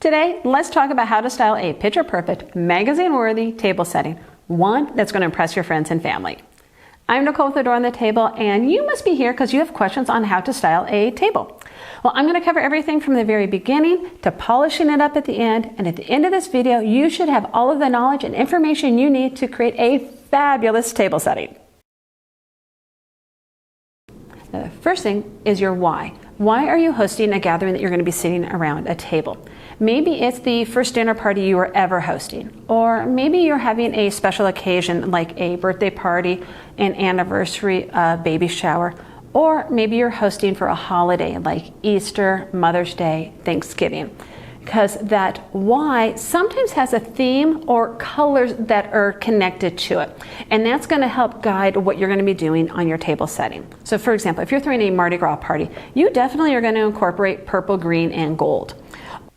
Today, let's talk about how to style a picture-perfect, magazine-worthy table setting, one that's going to impress your friends and family. I'm Nicole with the Door on the Table, and you must be here because you have questions on how to style a table. Well, I'm going to cover everything from the very beginning to polishing it up at the end, and at the end of this video, you should have all of the knowledge and information you need to create a fabulous table setting. Now, the first thing is your why. Why are you hosting a gathering that you're going to be sitting around a table? Maybe it's the first dinner party you were ever hosting, or maybe you're having a special occasion like a birthday party, an anniversary, a baby shower, or maybe you're hosting for a holiday like Easter, Mother's Day, Thanksgiving. Because that why sometimes has a theme or colors that are connected to it. And that's going to help guide what you're going to be doing on your table setting. So for example, if you're throwing a Mardi Gras party, you definitely are going to incorporate purple, green, and gold.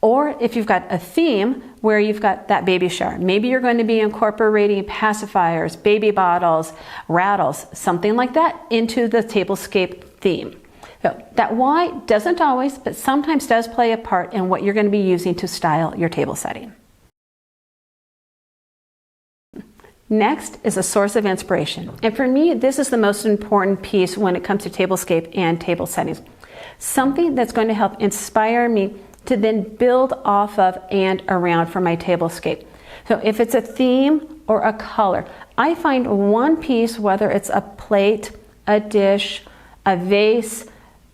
Or if you've got a theme where you've got that baby shower, maybe you're going to be incorporating pacifiers, baby bottles, rattles, something like that into the tablescape theme. So that why doesn't always, but sometimes does play a part in what you're going to be using to style your table setting. Next is a source of inspiration. And for me, this is the most important piece when it comes to tablescape and table settings. Something that's going to help inspire me to then build off of and around for my tablescape. So if it's a theme or a color, I find one piece, whether it's a plate, a dish, a vase,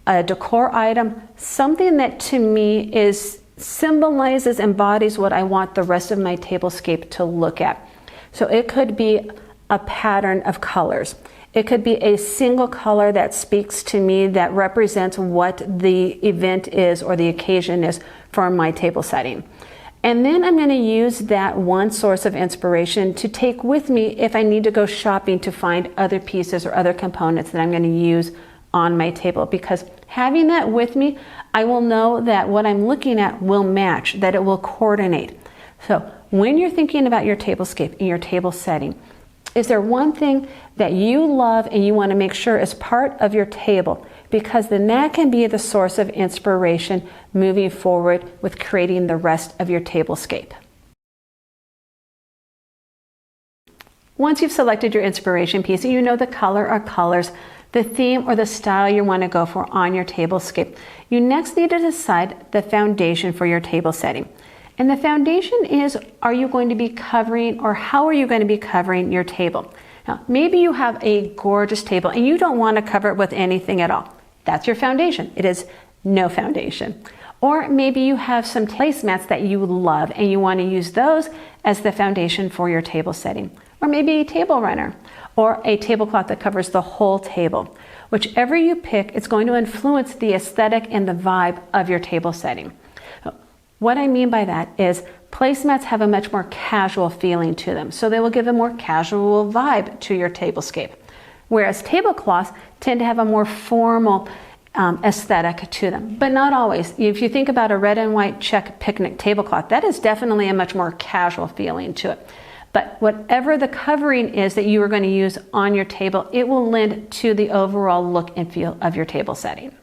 a decor item, something that to me symbolizes, embodies what I want the rest of my tablescape to look at. So it could be a pattern of colors. It could be a single color that speaks to me, that represents what the event is or the occasion is for my table setting. And then I'm going to use that one source of inspiration to take with me if I need to go shopping to find other pieces or other components that I'm going to use on my table, because having that with me, I will know that what I'm looking at will match, that it will coordinate. So when you're thinking about your tablescape and your table setting, is there one thing that you love and you want to make sure is part of your table? Because then that can be the source of inspiration moving forward with creating the rest of your tablescape. Once you've selected your inspiration piece and you know the color or colors, the theme or the style you want to go for on your tablescape, you next need to decide the foundation for your table setting. And the foundation is, are you going to be covering, or how are you going to be covering your table? Now, maybe you have a gorgeous table and you don't want to cover it with anything at all. That's your foundation. It is no foundation. Or maybe you have some placemats that you love and you want to use those as the foundation for your table setting. Or maybe a table runner, or a tablecloth that covers the whole table. Whichever you pick, it's going to influence the aesthetic and the vibe of your table setting. What I mean by that is placemats have a much more casual feeling to them, so they will give a more casual vibe to your tablescape. Whereas tablecloths tend to have a more formal aesthetic to them, but not always. If you think about a red and white check picnic tablecloth, that is definitely a much more casual feeling to it. But whatever the covering is that you are going to use on your table, it will lend to the overall look and feel of your table setting.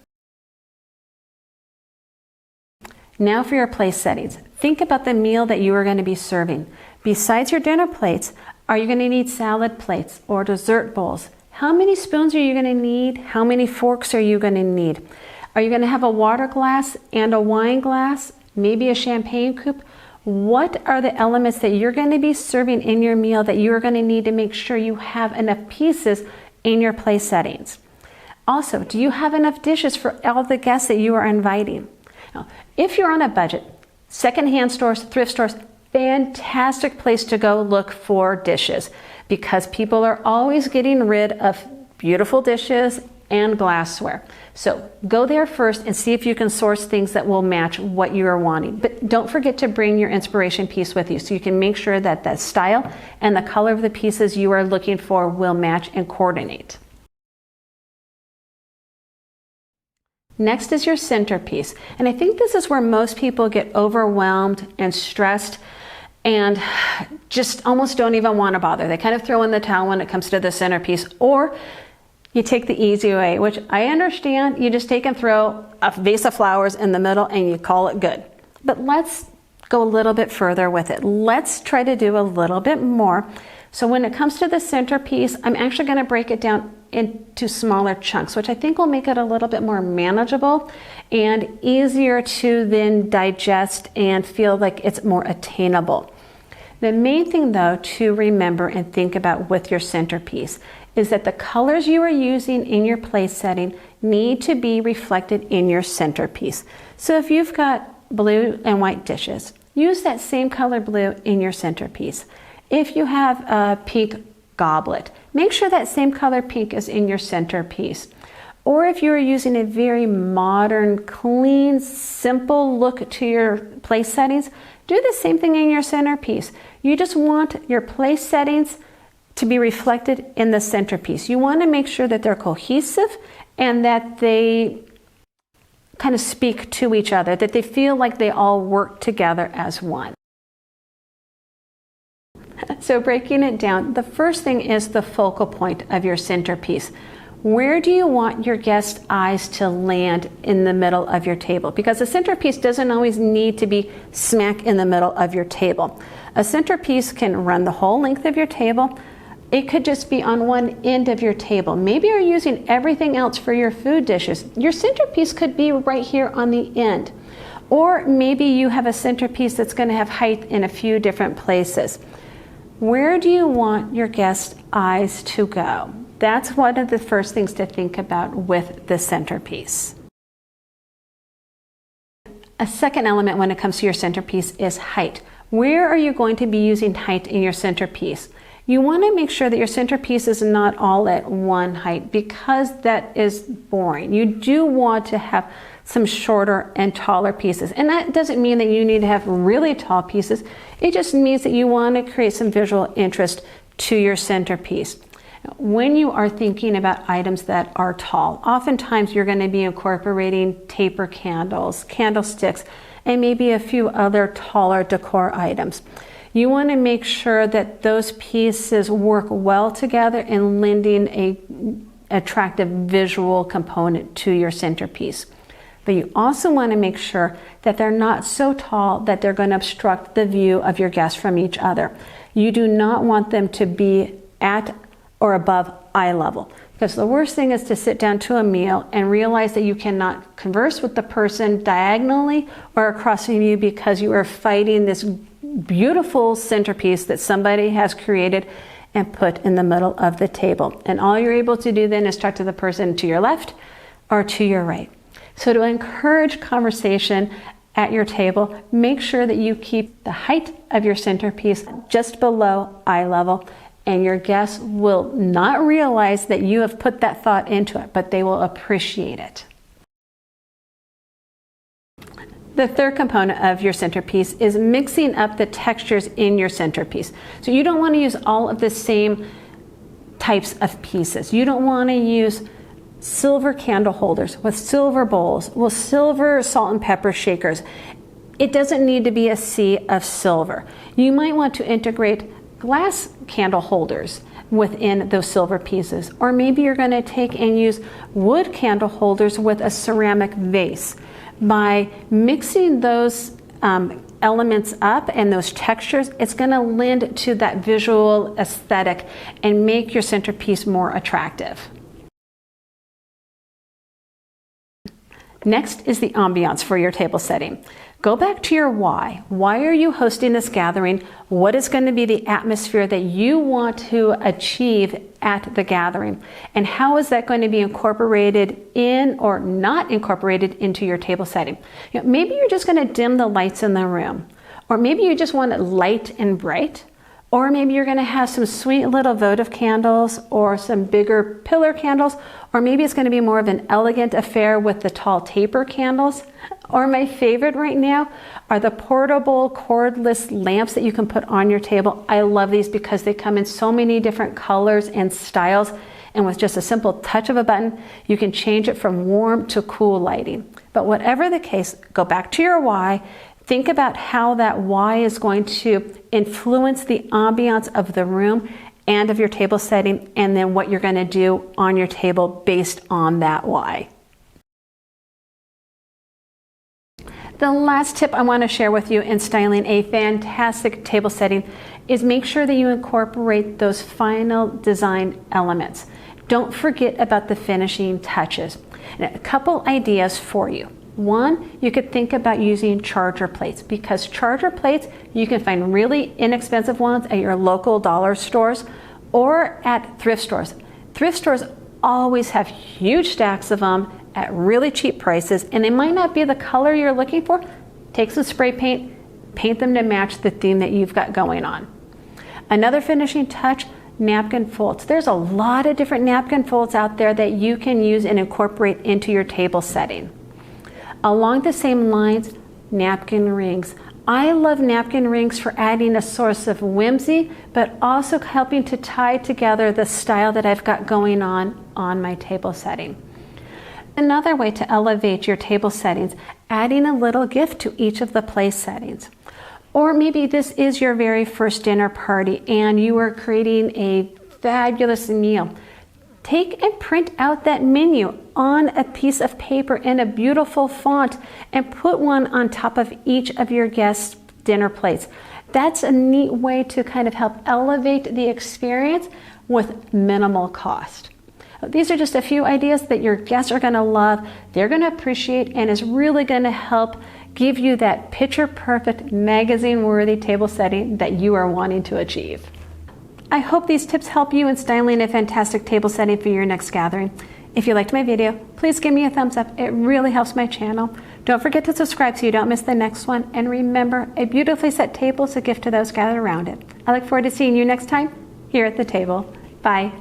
Now for your place settings. Think about the meal that you are going to be serving. Besides your dinner plates, are you going to need salad plates or dessert bowls? How many spoons are you going to need? How many forks are you going to need? Are you going to have a water glass and a wine glass? Maybe a champagne coupe? What are the elements that you're going to be serving in your meal that you're going to need to make sure you have enough pieces in your place settings? Also, do you have enough dishes for all the guests that you are inviting? Now, if you're on a budget, secondhand stores, thrift stores, fantastic place to go look for dishes, because people are always getting rid of beautiful dishes and glassware. So go there first and see if you can source things that will match what you are wanting. But don't forget to bring your inspiration piece with you so you can make sure that the style and the color of the pieces you are looking for will match and coordinate. Next is your centerpiece. And I think this is where most people get overwhelmed and stressed and just almost don't even want to bother. They kind of throw in the towel when it comes to the centerpiece, or you take the easy way, which I understand. You just take and throw a vase of flowers in the middle and you call it good. But let's go a little bit further with it. Let's try to do a little bit more. So when it comes to the centerpiece, I'm actually going to break it down into smaller chunks, which I think will make it a little bit more manageable and easier to then digest and feel like it's more attainable. The main thing though to remember and think about with your centerpiece is that the colors you are using in your place setting need to be reflected in your centerpiece. So if you've got blue and white dishes, use that same color blue in your centerpiece. If you have a pink goblet, make sure that same color pink is in your centerpiece. Or if you're using a very modern, clean, simple look to your place settings, do the same thing in your centerpiece. You just want your place settings to be reflected in the centerpiece. You want to make sure that they're cohesive and that they kind of speak to each other, that they feel like they all work together as one. So breaking it down, the first thing is the focal point of your centerpiece. Where do you want your guest eyes to land in the middle of your table? Because a centerpiece doesn't always need to be smack in the middle of your table. A centerpiece can run the whole length of your table. It could just be on one end of your table. Maybe you're using everything else for your food dishes. Your centerpiece could be right here on the end. Or maybe you have a centerpiece that's going to have height in a few different places. Where do you want your guest eyes to go? That's one of the first things to think about with the centerpiece. A second element when it comes to your centerpiece is height. Where are you going to be using height in your centerpiece? You want to make sure that your centerpiece is not all at one height because that is boring. You do want to have some shorter and taller pieces. And that doesn't mean that you need to have really tall pieces. It just means that you want to create some visual interest to your centerpiece. When you are thinking about items that are tall, oftentimes you're going to be incorporating taper candles, candlesticks, and maybe a few other taller decor items. You want to make sure that those pieces work well together and lending an attractive visual component to your centerpiece. But you also want to make sure that they're not so tall that they're going to obstruct the view of your guests from each other. You do not want them to be at or above eye level, because the worst thing is to sit down to a meal and realize that you cannot converse with the person diagonally or across from you because you are fighting this beautiful centerpiece that somebody has created and put in the middle of the table. And all you're able to do then is talk to the person to your left or to your right. So to encourage conversation at your table, make sure that you keep the height of your centerpiece just below eye level, and your guests will not realize that you have put that thought into it, but they will appreciate it. The third component of your centerpiece is mixing up the textures in your centerpiece. So you don't want to use all of the same types of pieces. You don't want to use silver candle holders with silver bowls, with silver salt and pepper shakers. It doesn't need to be a sea of silver. You might want to integrate glass candle holders within those silver pieces. Or maybe you're going to take and use wood candle holders with a ceramic vase. By mixing those elements up and those textures, it's going to lend to that visual aesthetic and make your centerpiece more attractive. Next is the ambiance for your table setting. Go back to your why. Why are you hosting this gathering? What is going to be the atmosphere that you want to achieve at the gathering? And how is that going to be incorporated in or not incorporated into your table setting? Maybe you're just going to dim the lights in the room. Or maybe you just want it light and bright. Or maybe you're going to have some sweet little votive candles or some bigger pillar candles. Or maybe it's going to be more of an elegant affair with the tall taper candles. Or my favorite right now are the portable cordless lamps that you can put on your table. I love these because they come in so many different colors and styles. And with just a simple touch of a button, you can change it from warm to cool lighting. But whatever the case, go back to your why. Think about how that why is going to influence the ambiance of the room and of your table setting, and then what you're going to do on your table based on that why. The last tip I want to share with you in styling a fantastic table setting is make sure that you incorporate those final design elements. Don't forget about the finishing touches. And a couple ideas for you. One, you could think about using charger plates, because charger plates, you can find really inexpensive ones at your local dollar stores or at thrift stores. Thrift stores always have huge stacks of them at really cheap prices, and they might not be the color you're looking for. Take some spray paint, paint them to match the theme that you've got going on. Another finishing touch, napkin folds. There's a lot of different napkin folds out there that you can use and incorporate into your table setting. Along the same lines, napkin rings. I love napkin rings for adding a source of whimsy, but also helping to tie together the style that I've got going on my table setting. Another way to elevate your table settings, adding a little gift to each of the place settings. Or maybe this is your very first dinner party and you are creating a fabulous meal. Take and print out that menu on a piece of paper in a beautiful font and put one on top of each of your guests' dinner plates. That's a neat way to kind of help elevate the experience with minimal cost. These are just a few ideas that your guests are going to love, they're going to appreciate, and is really going to help give you that picture-perfect, magazine-worthy table setting that you are wanting to achieve. I hope these tips help you in styling a fantastic table setting for your next gathering. If you liked my video, please give me a thumbs up. It really helps my channel. Don't forget to subscribe so you don't miss the next one. And remember, a beautifully set table is a gift to those gathered around it. I look forward to seeing you next time here at the table. Bye.